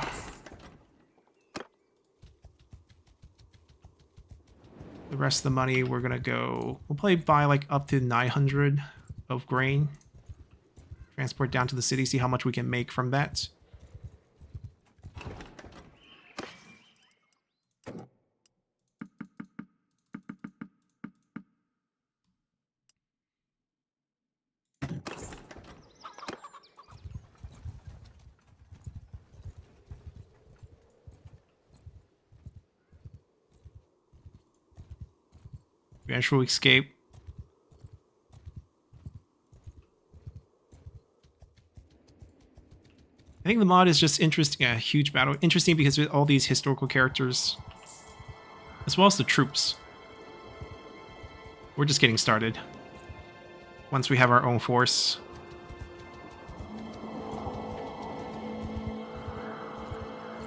The rest of the money, we're going to go... We'll probably buy like up to 900 of grain. Transport down to the city, see how much we can make from that. Eventual escape. I think the mod is just interesting, a huge battle. Interesting because with all these historical characters, as well as the troops. We're just getting started. Once we have our own force.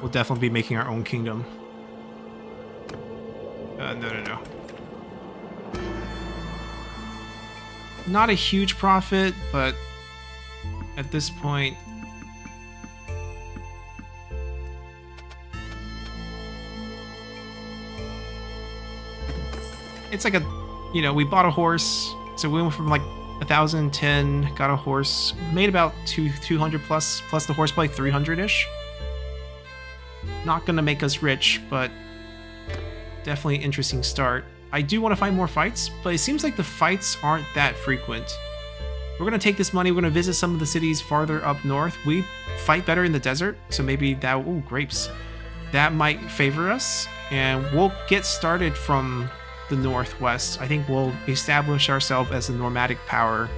We'll definitely be making our own kingdom. No. Not a huge profit, but at this point... It's like a, you know, we bought a horse, so we went from like 1,010, got a horse, made about 200 plus the horse play 300-ish. Not gonna make us rich, but definitely an interesting start. I do want to find more fights, but it seems like the fights aren't that frequent. We're gonna take this money, we're gonna visit some of the cities farther up north. We fight better in the desert, so maybe that, ooh, grapes. That might favor us, and we'll get started from the northwest. I think we'll establish ourselves as a nomadic power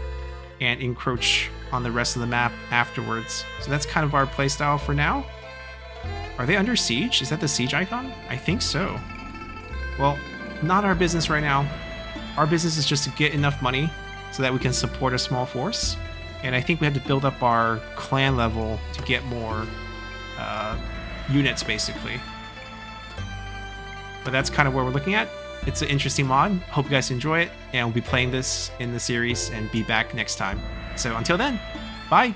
and encroach on the rest of the map afterwards. So that's kind of our playstyle for now. Are they under siege? Is that the siege icon? I think so. Well, not our business right now. Our business is just to get enough money so that we can support a small force. And I think we have to build up our clan level to get more units, basically. But that's kind of where we're looking at. It's an interesting mod. Hope you guys enjoy it, and we'll be playing this in the series and be back next time. So until then, bye!